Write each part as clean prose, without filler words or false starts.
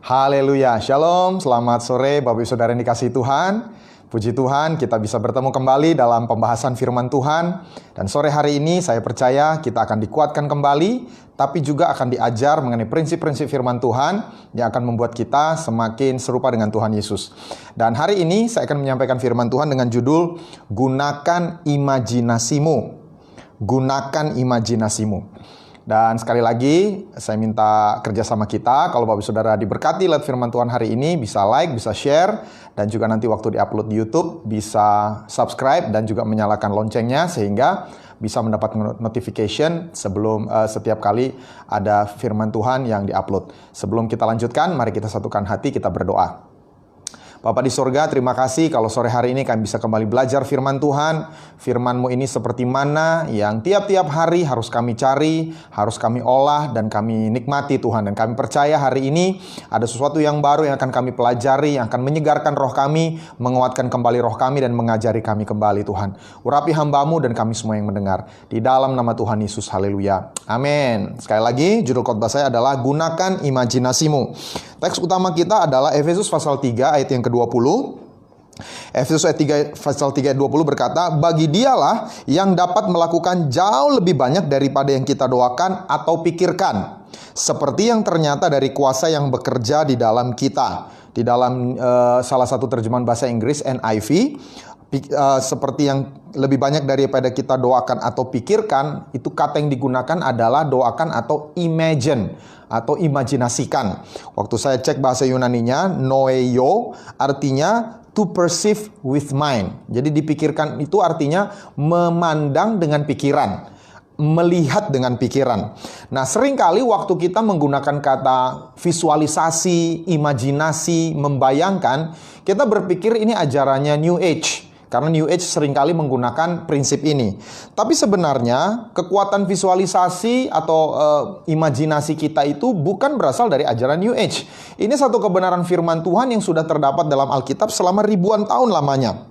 Haleluya, Shalom, selamat sore Bapak Ibu Saudara yang dikasihi Tuhan. Puji Tuhan, kita bisa bertemu kembali dalam pembahasan firman Tuhan. Dan sore hari ini saya percaya kita akan dikuatkan kembali, tapi juga akan diajar mengenai prinsip-prinsip firman Tuhan yang akan membuat kita semakin serupa dengan Tuhan Yesus. Dan hari ini saya akan menyampaikan firman Tuhan dengan judul Gunakan Imajinasimu. Gunakan imajinasimu. Dan sekali lagi, saya minta kerjasama kita. Kalau Bapak Saudara diberkati lewat firman Tuhan hari ini, bisa like, bisa share, dan juga nanti waktu diupload di YouTube, bisa subscribe dan juga menyalakan loncengnya, sehingga bisa mendapat notification sebelum setiap kali ada firman Tuhan yang diupload. Sebelum kita lanjutkan, mari kita satukan hati, kita berdoa. Bapa di sorga, terima kasih kalau sore hari ini kami bisa kembali belajar firman Tuhan. Firman-Mu ini seperti mana yang tiap-tiap hari harus kami cari, harus kami olah, dan kami nikmati Tuhan. Dan kami percaya hari ini ada sesuatu yang baru yang akan kami pelajari, yang akan menyegarkan roh kami, menguatkan kembali roh kami, dan mengajari kami kembali Tuhan. Urapi hamba-Mu dan kami semua yang mendengar. Di dalam nama Tuhan Yesus, haleluya. Amin. Sekali lagi, judul khotbah saya adalah Gunakan Imajinasimu. Teks utama kita adalah Efesus pasal 3 ayat yang ke-20. Efesus ayat 3 pasal 3 ayat 20 berkata, "Bagi Dialah yang dapat melakukan jauh lebih banyak daripada yang kita doakan atau pikirkan, seperti yang ternyata dari kuasa yang bekerja di dalam kita." Di dalam salah satu terjemahan bahasa Inggris NIV, seperti yang lebih banyak daripada kita doakan atau pikirkan, itu kata yang digunakan adalah doakan atau imagine atau imajinasikan. Waktu saya cek bahasa Yunaninya, noeio artinya to perceive with mind. Jadi dipikirkan itu artinya memandang dengan pikiran, melihat dengan pikiran. Nah, seringkali waktu kita menggunakan kata visualisasi, imajinasi, membayangkan, kita berpikir ini ajarannya New Age. Karena New Age seringkali menggunakan prinsip ini. Tapi sebenarnya kekuatan visualisasi atau imajinasi kita itu bukan berasal dari ajaran New Age. Ini satu kebenaran firman Tuhan yang sudah terdapat dalam Alkitab selama ribuan tahun lamanya.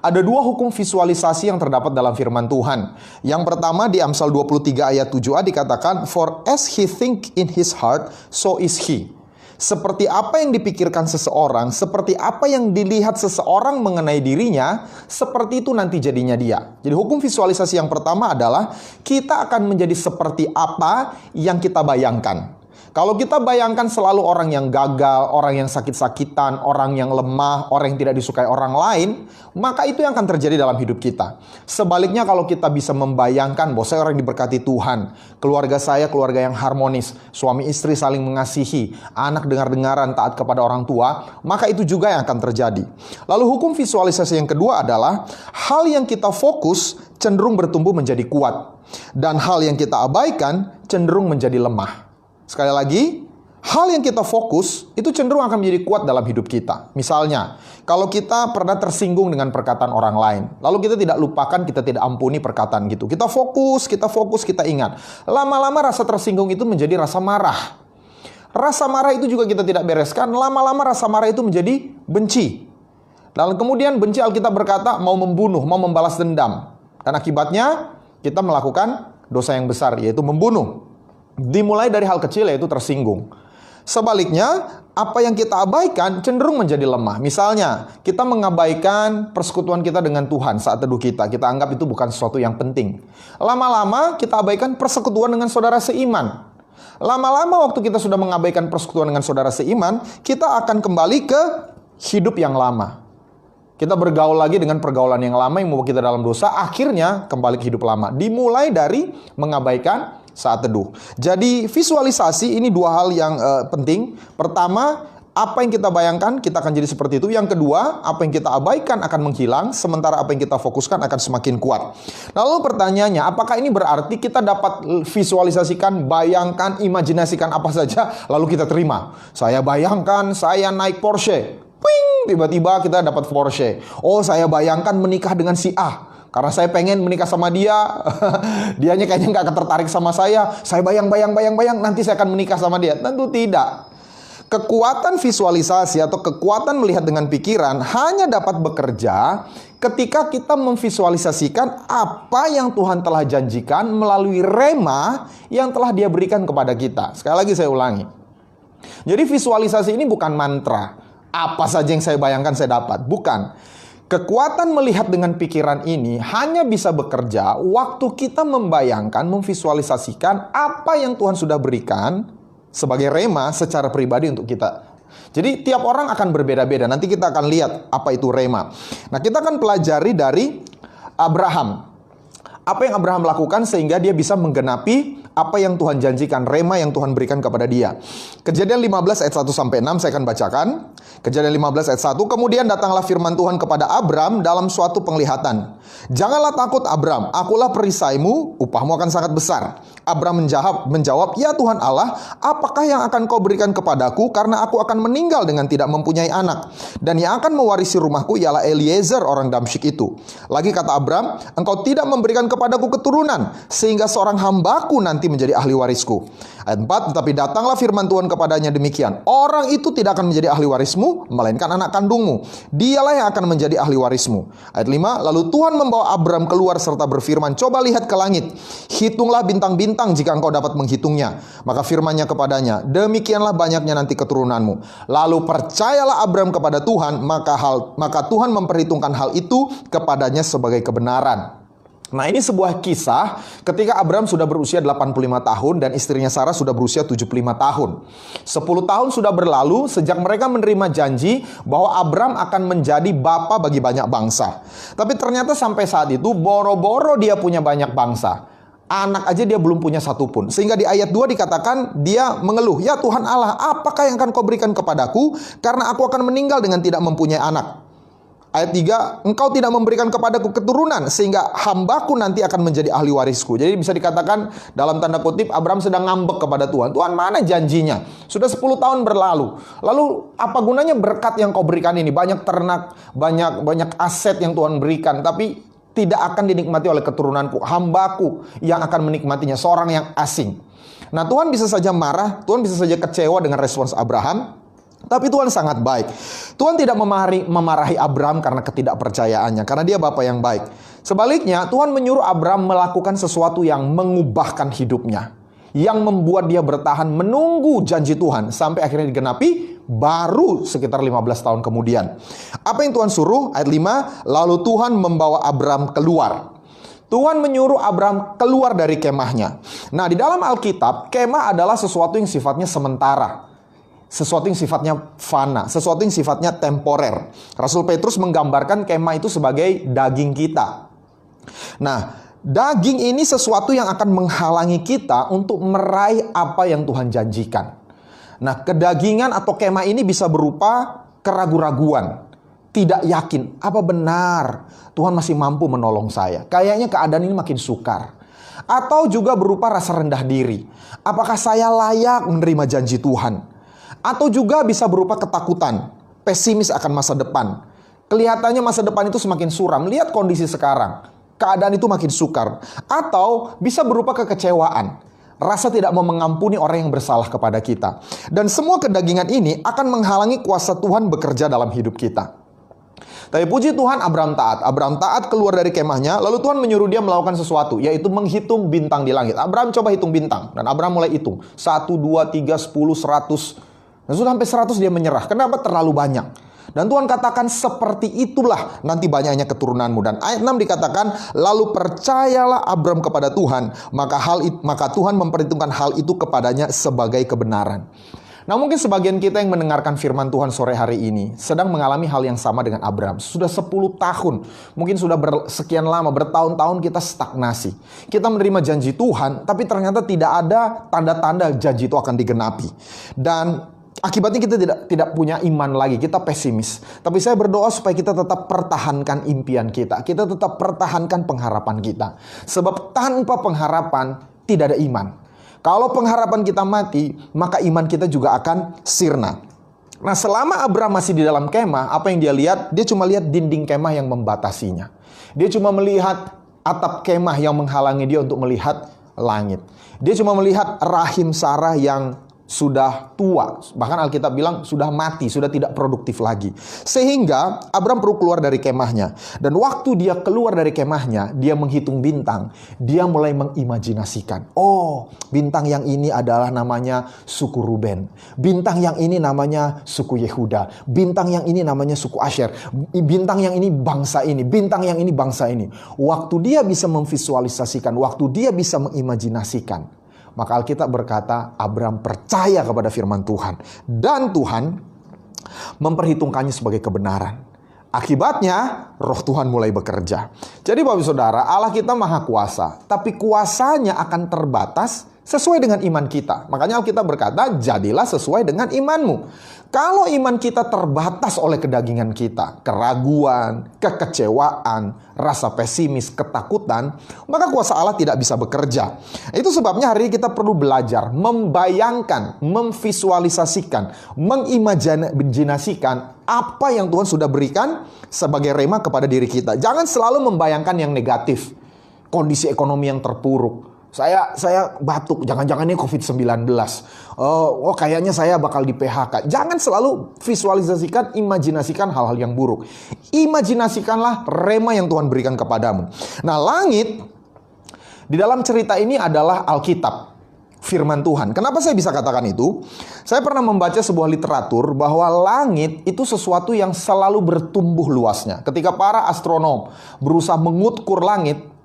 Ada dua hukum visualisasi yang terdapat dalam firman Tuhan. Yang pertama di Amsal 23 ayat 7a dikatakan, "For as he think in his heart, so is he." Seperti apa yang dipikirkan seseorang, seperti apa yang dilihat seseorang mengenai dirinya, seperti itu nanti jadinya dia. Jadi hukum visualisasi yang pertama adalah kita akan menjadi seperti apa yang kita bayangkan. Kalau kita bayangkan selalu orang yang gagal, orang yang sakit-sakitan, orang yang lemah, orang yang tidak disukai orang lain, maka itu yang akan terjadi dalam hidup kita. Sebaliknya kalau kita bisa membayangkan bahwa saya orang yang diberkati Tuhan, keluarga saya keluarga yang harmonis, suami istri saling mengasihi, anak dengar-dengaran taat kepada orang tua, maka itu juga yang akan terjadi. Lalu hukum visualisasi yang kedua adalah hal yang kita fokus cenderung bertumbuh menjadi kuat, dan hal yang kita abaikan cenderung menjadi lemah. Sekali lagi, hal yang kita fokus itu cenderung akan menjadi kuat dalam hidup kita. Misalnya, kalau kita pernah tersinggung dengan perkataan orang lain, lalu kita tidak lupakan, kita tidak ampuni perkataan gitu. Kita fokus, kita ingat. Lama-lama rasa tersinggung itu menjadi rasa marah. Rasa marah itu juga kita tidak bereskan, lama-lama rasa marah itu menjadi benci. Lalu kemudian benci, Alkitab berkata mau membunuh, mau membalas dendam. Dan akibatnya kita melakukan dosa yang besar, yaitu membunuh. Dimulai dari hal kecil, yaitu tersinggung. Sebaliknya, apa yang kita abaikan cenderung menjadi lemah. Misalnya, kita mengabaikan persekutuan kita dengan Tuhan saat teduh kita. Kita anggap itu bukan sesuatu yang penting. Lama-lama kita abaikan persekutuan dengan saudara seiman. Lama-lama waktu kita sudah mengabaikan persekutuan dengan saudara seiman, kita akan kembali ke hidup yang lama. Kita bergaul lagi dengan pergaulan yang lama yang membawa kita dalam dosa, akhirnya kembali ke hidup lama. Dimulai dari mengabaikan saat teduh. Jadi visualisasi ini dua hal yang penting. Pertama, apa yang kita bayangkan kita akan jadi seperti itu. Yang kedua, apa yang kita abaikan akan menghilang, sementara apa yang kita fokuskan akan semakin kuat. Lalu pertanyaannya, apakah ini berarti kita dapat visualisasikan, bayangkan, imajinasikan apa saja lalu kita terima? Saya bayangkan saya naik Porsche. Ping, tiba-tiba kita dapat Porsche. Oh, saya bayangkan menikah dengan si A. Karena saya pengen menikah sama dia, dianya kayaknya nggak tertarik sama saya bayang, nanti saya akan menikah sama dia. Tentu tidak. Kekuatan visualisasi atau kekuatan melihat dengan pikiran hanya dapat bekerja ketika kita memvisualisasikan apa yang Tuhan telah janjikan melalui rema yang telah Dia berikan kepada kita. Sekali lagi saya ulangi. Jadi visualisasi ini bukan mantra. Apa saja yang saya bayangkan saya dapat. Bukan. Kekuatan melihat dengan pikiran ini hanya bisa bekerja waktu kita membayangkan, memvisualisasikan apa yang Tuhan sudah berikan sebagai rema secara pribadi untuk kita. Jadi tiap orang akan berbeda-beda. Nanti kita akan lihat apa itu rema. Nah, kita akan pelajari dari Abraham. Apa yang Abraham lakukan sehingga dia bisa menggenapi apa yang Tuhan janjikan, rema yang Tuhan berikan kepada dia. Kejadian 15 ayat 1 sampai 6 saya akan bacakan. Kejadian 15 ayat 1, kemudian datanglah firman Tuhan kepada Abram dalam suatu penglihatan. Janganlah takut Abram, akulah perisaimu, upahmu akan sangat besar. Abram menjawab, ya Tuhan Allah, apakah yang akan kau berikan kepadaku karena aku akan meninggal dengan tidak mempunyai anak. Dan yang akan mewarisi rumahku ialah Eliezer orang Damsyik itu. Lagi kata Abram, engkau tidak memberikan kepadaku keturunan, sehingga seorang hambaku nanti menjadi ahli warisku. Ayat 4, tetapi datanglah firman Tuhan kepadanya demikian. Orang itu tidak akan menjadi ahli warismu, melainkan anak kandungmu. Dialah yang akan menjadi ahli warismu. Ayat 5, lalu Tuhan membawa Abram keluar serta berfirman, coba lihat ke langit, hitunglah bintang-bintang jika engkau dapat menghitungnya. Maka firman-Nya kepadanya, demikianlah banyaknya nanti keturunanmu. Lalu percayalah Abram kepada Tuhan, maka Tuhan memperhitungkan hal itu kepadanya sebagai kebenaran. Nah, ini sebuah kisah ketika Abram sudah berusia 85 tahun dan istrinya Sarah sudah berusia 75 tahun. 10 tahun sudah berlalu sejak mereka menerima janji bahwa Abram akan menjadi bapa bagi banyak bangsa. Tapi ternyata sampai saat itu boro-boro dia punya banyak bangsa. Anak aja dia belum punya satupun. Sehingga di ayat 2 dikatakan dia mengeluh, ya Tuhan Allah, apakah yang akan kau berikan kepadaku karena aku akan meninggal dengan tidak mempunyai anak. Ayat 3, engkau tidak memberikan kepadaku keturunan sehingga hambaku nanti akan menjadi ahli warisku. Jadi bisa dikatakan dalam tanda kutip Abram sedang ngambek kepada Tuhan. Tuhan, mana janjinya? Sudah 10 tahun berlalu. Lalu apa gunanya berkat yang kau berikan ini? Banyak ternak, banyak aset yang Tuhan berikan, tapi tidak akan dinikmati oleh keturunanku. Hambaku yang akan menikmatinya, seorang yang asing. Nah, Tuhan bisa saja marah, Tuhan bisa saja kecewa dengan respons Abraham. Tapi Tuhan sangat baik. Tuhan tidak memarahi Abram karena ketidakpercayaannya, karena dia Bapa yang baik. Sebaliknya, Tuhan menyuruh Abram melakukan sesuatu yang mengubahkan hidupnya, yang membuat dia bertahan menunggu janji Tuhan sampai akhirnya digenapi baru sekitar 15 tahun kemudian. Apa yang Tuhan suruh? Ayat 5, lalu Tuhan membawa Abram keluar. Tuhan menyuruh Abram keluar dari kemahnya. Nah, di dalam Alkitab, kemah adalah sesuatu yang sifatnya sementara. Sesuatu yang sifatnya fana, sesuatu yang sifatnya temporer. Rasul Petrus menggambarkan kemah itu sebagai daging kita. Nah, daging ini sesuatu yang akan menghalangi kita untuk meraih apa yang Tuhan janjikan. Nah, kedagingan atau kemah ini bisa berupa keraguan-raguan, tidak yakin, apa benar Tuhan masih mampu menolong saya? Kayaknya keadaan ini makin sukar. Atau juga berupa rasa rendah diri. Apakah saya layak menerima janji Tuhan? Atau juga bisa berupa ketakutan, pesimis akan masa depan. Kelihatannya masa depan itu semakin suram. Lihat kondisi sekarang, keadaan itu makin sukar. Atau bisa berupa kekecewaan, rasa tidak mau mengampuni orang yang bersalah kepada kita. Dan semua kedagingan ini akan menghalangi kuasa Tuhan bekerja dalam hidup kita. Tapi puji Tuhan, Abram taat. Abram taat keluar dari kemahnya, lalu Tuhan menyuruh dia melakukan sesuatu, yaitu menghitung bintang di langit. Abram coba hitung bintang, dan Abram mulai hitung. 1, 2, 3, 10, 100. Dan sudah sampai 100 dia menyerah. Kenapa? Terlalu banyak. Dan Tuhan katakan seperti itulah nanti banyaknya keturunanmu. Dan ayat 6 dikatakan, lalu percayalah Abram kepada Tuhan, maka Tuhan memperhitungkan hal itu kepadanya sebagai kebenaran. Nah, mungkin sebagian kita yang mendengarkan firman Tuhan sore hari ini sedang mengalami hal yang sama dengan Abram. Sudah 10 tahun, mungkin sudah sekian lama, bertahun-tahun kita stagnasi. Kita menerima janji Tuhan, tapi ternyata tidak ada tanda-tanda janji itu akan digenapi. Dan akibatnya kita tidak punya iman lagi, kita pesimis. Tapi saya berdoa supaya kita tetap pertahankan impian kita. Kita tetap pertahankan pengharapan kita. Sebab tanpa pengharapan tidak ada iman. Kalau pengharapan kita mati, maka iman kita juga akan sirna. Nah, selama Abram masih di dalam kemah, apa yang dia lihat? Dia cuma lihat dinding kemah yang membatasinya. Dia cuma melihat atap kemah yang menghalangi dia untuk melihat langit. Dia cuma melihat rahim Sarah yang sudah tua, bahkan Alkitab bilang sudah mati, sudah tidak produktif lagi. Sehingga Abram perlu keluar dari kemahnya. Dan waktu dia keluar dari kemahnya, dia menghitung bintang. Dia mulai mengimajinasikan, oh, bintang yang ini adalah namanya suku Ruben, bintang yang ini namanya suku Yehuda, bintang yang ini namanya suku Asher, bintang yang ini bangsa ini, bintang yang ini bangsa ini. Waktu dia bisa memvisualisasikan, waktu dia bisa mengimajinasikan, maka Alkitab berkata, Abram percaya kepada firman Tuhan. Dan Tuhan memperhitungkannya sebagai kebenaran. Akibatnya, roh Tuhan mulai bekerja. Jadi Bapak Saudara, Allah kita maha kuasa. Tapi kuasanya akan terbatas sesuai dengan iman kita. Makanya Alkitab berkata, jadilah sesuai dengan imanmu. Kalau iman kita terbatas oleh kedagingan kita, keraguan, kekecewaan, rasa pesimis, ketakutan, maka kuasa Allah tidak bisa bekerja. Itu sebabnya hari ini kita perlu belajar membayangkan, memvisualisasikan, mengimajinasikan apa yang Tuhan sudah berikan sebagai rema kepada diri kita. Jangan selalu membayangkan yang negatif, kondisi ekonomi yang terpuruk. Saya batuk, jangan-jangan ini COVID-19. Oh, kayaknya saya bakal di PHK. Jangan selalu visualisasikan, imajinasikan hal-hal yang buruk. Imajinasikanlah rema yang Tuhan berikan kepadamu. Nah, langit di dalam cerita ini adalah Alkitab, firman Tuhan. Kenapa saya bisa katakan itu? Saya pernah membaca sebuah literatur bahwa langit itu sesuatu yang selalu bertumbuh luasnya. Ketika para astronom berusaha mengukur langit,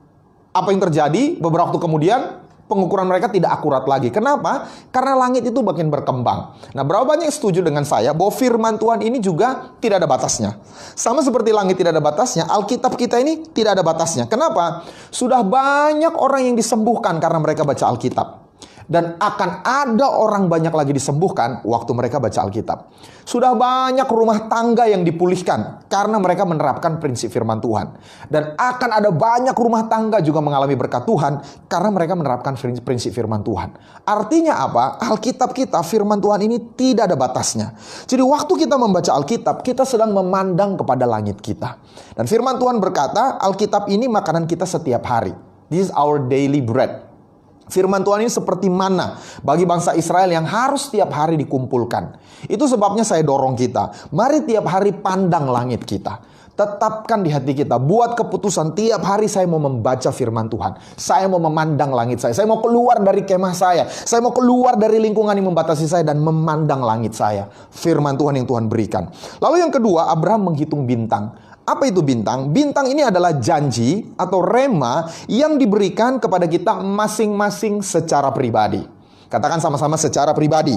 apa yang terjadi? Beberapa waktu kemudian pengukuran mereka tidak akurat lagi. Kenapa? Karena langit itu makin berkembang. Nah, berapa banyak yang setuju dengan saya bahwa firman Tuhan ini juga tidak ada batasnya. Sama seperti langit tidak ada batasnya, Alkitab kita ini tidak ada batasnya. Kenapa? Sudah banyak orang yang disembuhkan karena mereka baca Alkitab. Dan akan ada orang banyak lagi disembuhkan waktu mereka baca Alkitab. Sudah banyak rumah tangga yang dipulihkan karena mereka menerapkan prinsip firman Tuhan. Dan akan ada banyak rumah tangga juga mengalami berkat Tuhan karena mereka menerapkan prinsip firman Tuhan. Artinya apa? Alkitab kita, firman Tuhan ini tidak ada batasnya. Jadi waktu kita membaca Alkitab, kita sedang memandang kepada langit kita. Dan firman Tuhan berkata, Alkitab ini makanan kita setiap hari. This is our daily bread. Firman Tuhan ini seperti mana bagi bangsa Israel yang harus tiap hari dikumpulkan. Itu sebabnya saya dorong kita, mari tiap hari pandang langit kita. Tetapkan di hati kita, buat keputusan tiap hari saya mau membaca firman Tuhan. Saya mau memandang langit saya mau keluar dari kemah saya mau keluar dari lingkungan yang membatasi saya dan memandang langit saya. Firman Tuhan yang Tuhan berikan. Lalu yang kedua, Abraham menghitung bintang. Apa itu bintang? Bintang ini adalah janji atau rema yang diberikan kepada kita masing-masing secara pribadi. Katakan sama-sama secara pribadi.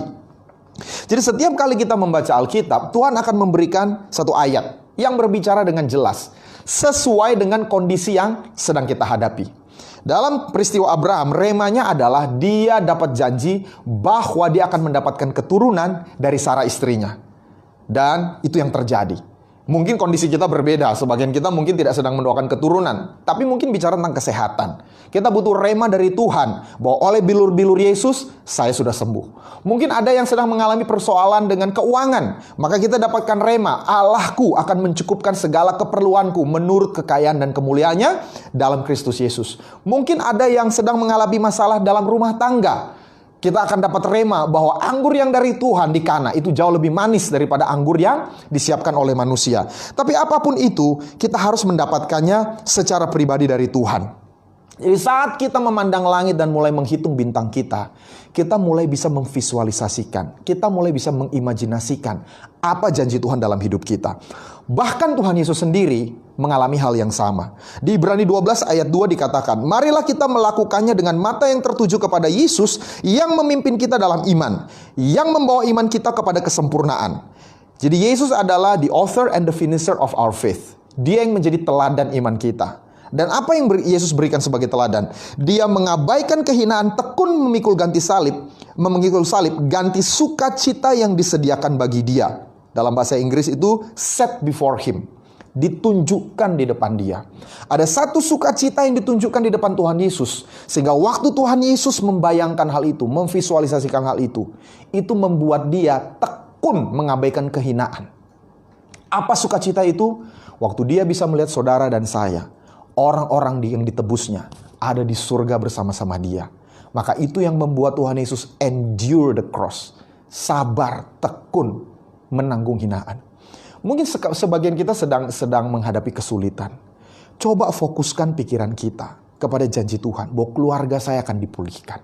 Jadi setiap kali kita membaca Alkitab, Tuhan akan memberikan satu ayat yang berbicara dengan jelas sesuai dengan kondisi yang sedang kita hadapi. Dalam peristiwa Abraham, remanya adalah dia dapat janji bahwa dia akan mendapatkan keturunan dari Sarah istrinya. Dan itu yang terjadi. Mungkin kondisi kita berbeda, sebagian kita mungkin tidak sedang mendoakan keturunan, tapi mungkin bicara tentang kesehatan. Kita butuh rema dari Tuhan, bahwa oleh bilur-bilur Yesus, saya sudah sembuh. Mungkin ada yang sedang mengalami persoalan dengan keuangan, maka kita dapatkan rema, Allahku akan mencukupkan segala keperluanku menurut kekayaan dan kemuliaannya dalam Kristus Yesus. Mungkin ada yang sedang mengalami masalah dalam rumah tangga. Kita akan dapat rema bahwa anggur yang dari Tuhan di Kana itu jauh lebih manis daripada anggur yang disiapkan oleh manusia. Tapi apapun itu, kita harus mendapatkannya secara pribadi dari Tuhan. Jadi saat kita memandang langit dan mulai menghitung bintang kita mulai bisa memvisualisasikan, kita mulai bisa mengimajinasikan apa janji Tuhan dalam hidup kita. Bahkan Tuhan Yesus sendiri mengalami hal yang sama. Di Ibrani 12 ayat 2 dikatakan, marilah kita melakukannya dengan mata yang tertuju kepada Yesus yang memimpin kita dalam iman, yang membawa iman kita kepada kesempurnaan. Jadi Yesus adalah the author and the finisher of our faith. Dia yang menjadi teladan iman kita. Dan apa yang Yesus berikan sebagai teladan? Dia mengabaikan kehinaan, tekun memikul salib, ganti sukacita yang disediakan bagi dia. Dalam bahasa Inggris itu set before him, ditunjukkan di depan dia. Ada satu sukacita yang ditunjukkan di depan Tuhan Yesus, sehingga waktu Tuhan Yesus membayangkan hal itu, memvisualisasikan hal itu membuat dia tekun mengabaikan kehinaan. Apa sukacita itu? Waktu dia bisa melihat saudara dan saya, orang-orang yang ditebusnya ada di surga bersama-sama dia. Maka itu yang membuat Tuhan Yesus endure the cross. Sabar, tekun, menanggung hinaan. Mungkin sebagian kita sedang menghadapi kesulitan. Coba fokuskan pikiran kita kepada janji Tuhan bahwa keluarga saya akan dipulihkan.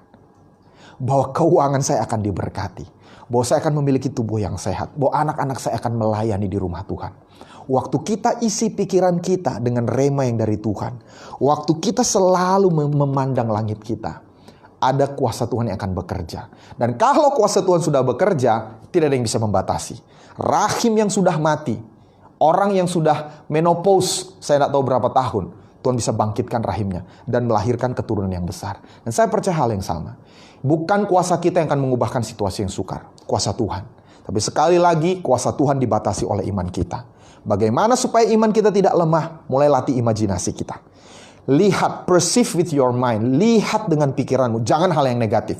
Bahwa keuangan saya akan diberkati. Bahwa saya akan memiliki tubuh yang sehat. Bahwa anak-anak saya akan melayani di rumah Tuhan. Waktu kita isi pikiran kita dengan rema yang dari Tuhan. Waktu kita selalu memandang langit kita. Ada kuasa Tuhan yang akan bekerja. Dan kalau kuasa Tuhan sudah bekerja, tidak ada yang bisa membatasi. Rahim yang sudah mati, orang yang sudah menopause, saya tidak tahu berapa tahun, Tuhan bisa bangkitkan rahimnya dan melahirkan keturunan yang besar. Dan saya percaya hal yang sama. Bukan kuasa kita yang akan mengubahkan situasi yang sukar, kuasa Tuhan. Tapi sekali lagi, kuasa Tuhan dibatasi oleh iman kita. Bagaimana supaya iman kita tidak lemah? Mulai latih imajinasi kita. Lihat, perceive with your mind. Lihat dengan pikiranmu, jangan hal yang negatif.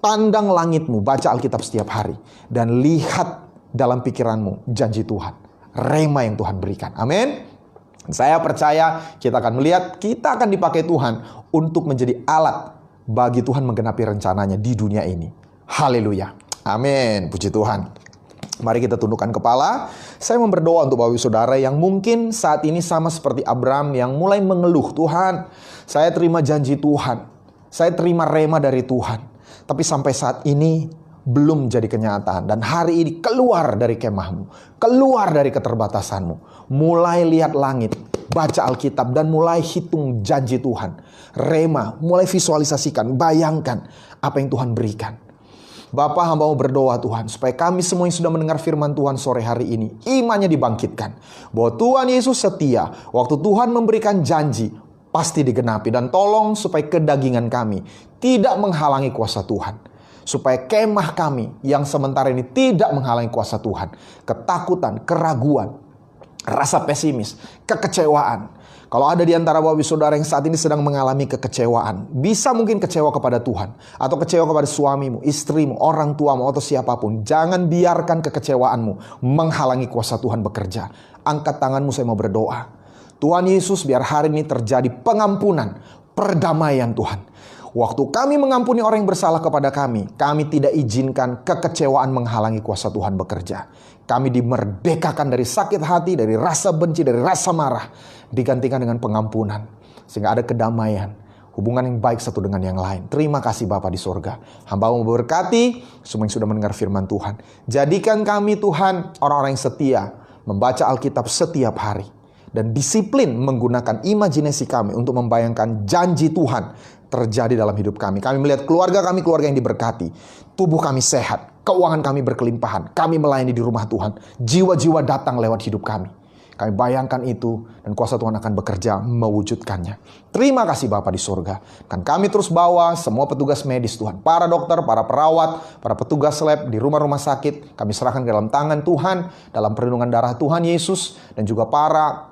Pandang langitmu, baca Alkitab setiap hari. Dan lihat dalam pikiranmu janji Tuhan. Rema yang Tuhan berikan. Amin. Saya percaya kita akan melihat, kita akan dipakai Tuhan untuk menjadi alat bagi Tuhan menggenapi rencananya di dunia ini. Haleluya. Amin. Puji Tuhan. Mari kita tundukkan kepala. Saya mau berdoa untuk Bapak Ibu Saudara yang mungkin saat ini sama seperti Abraham yang mulai mengeluh. Tuhan, saya terima janji Tuhan. Saya terima rema dari Tuhan. Tapi sampai saat ini belum jadi kenyataan. Dan hari ini keluar dari kemahmu. Keluar dari keterbatasanmu. Mulai lihat langit. Baca Alkitab dan mulai hitung janji Tuhan. Rema, mulai visualisasikan, bayangkan apa yang Tuhan berikan. Bapak, hamba mau berdoa Tuhan, supaya kami semua yang sudah mendengar firman Tuhan sore hari ini, imannya dibangkitkan. Bahwa Tuhan Yesus setia, waktu Tuhan memberikan janji, pasti digenapi. Dan tolong supaya kedagingan kami tidak menghalangi kuasa Tuhan. Supaya kemah kami yang sementara ini tidak menghalangi kuasa Tuhan. Ketakutan, keraguan, rasa pesimis, kekecewaan. Kalau ada di antara Bapak Ibu Saudara yang saat ini sedang mengalami kekecewaan, bisa mungkin kecewa kepada Tuhan, atau kecewa kepada suamimu, istrimu, orang tuamu, atau siapapun. Jangan biarkan kekecewaanmu menghalangi kuasa Tuhan bekerja. Angkat tanganmu, saya mau berdoa. Tuhan Yesus, biar hari ini terjadi pengampunan, perdamaian Tuhan. Waktu kami mengampuni orang yang bersalah kepada kami tidak izinkan kekecewaan menghalangi kuasa Tuhan bekerja. Kami dimerdekakan dari sakit hati, dari rasa benci, dari rasa marah. Digantikan dengan pengampunan. Sehingga ada kedamaian. Hubungan yang baik satu dengan yang lain. Terima kasih Bapa di surga. Hamba mau memberkati semua yang sudah mendengar firman Tuhan. Jadikan kami Tuhan orang-orang yang setia. Membaca Alkitab setiap hari. Dan disiplin menggunakan imajinasi kami untuk membayangkan janji Tuhan terjadi dalam hidup kami. Kami melihat keluarga kami, keluarga yang diberkati. Tubuh kami sehat, keuangan kami berkelimpahan. Kami melayani di rumah Tuhan. Jiwa-jiwa datang lewat hidup kami. Kami bayangkan itu dan kuasa Tuhan akan bekerja mewujudkannya. Terima kasih Bapa di surga. Kan kami terus bawa semua petugas medis Tuhan. Para dokter, para perawat, para petugas lab di rumah-rumah sakit. Kami serahkan ke dalam tangan Tuhan. Dalam perlindungan darah Tuhan Yesus. Dan juga para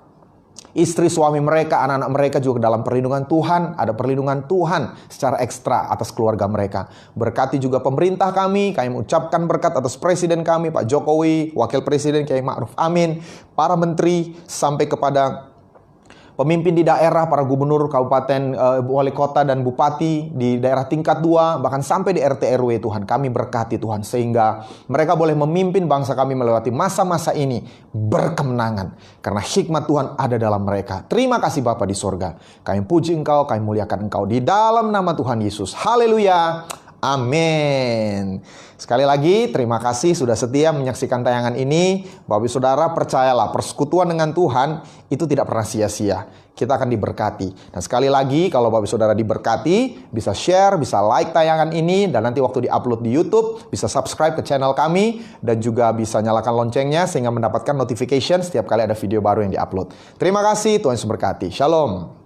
istri, suami mereka, anak-anak mereka juga dalam perlindungan Tuhan. Ada perlindungan Tuhan secara ekstra atas keluarga mereka. Berkati juga pemerintah kami mengucapkan berkat atas presiden kami, Pak Jokowi, Wakil Presiden Kiai Ma'ruf Amin, para menteri, sampai kepada pemimpin di daerah, para gubernur, kabupaten, wali kota, dan bupati di daerah tingkat 2, bahkan sampai di RT RW Tuhan. Kami berkati Tuhan, sehingga mereka boleh memimpin bangsa kami melewati masa-masa ini berkemenangan. Karena hikmat Tuhan ada dalam mereka. Terima kasih Bapa di sorga. Kami puji Engkau, kami muliakan Engkau di dalam nama Tuhan Yesus. Haleluya. Amin. Sekali lagi, terima kasih sudah setia menyaksikan tayangan ini. Bapak Ibu Saudara, percayalah, persekutuan dengan Tuhan itu tidak pernah sia-sia. Kita akan diberkati. Dan sekali lagi, kalau Bapak Ibu Saudara diberkati, bisa share, bisa like tayangan ini, dan nanti waktu di-upload di YouTube, bisa subscribe ke channel kami, dan juga bisa nyalakan loncengnya sehingga mendapatkan notification setiap kali ada video baru yang di-upload. Terima kasih, Tuhan Yesus berkati. Shalom.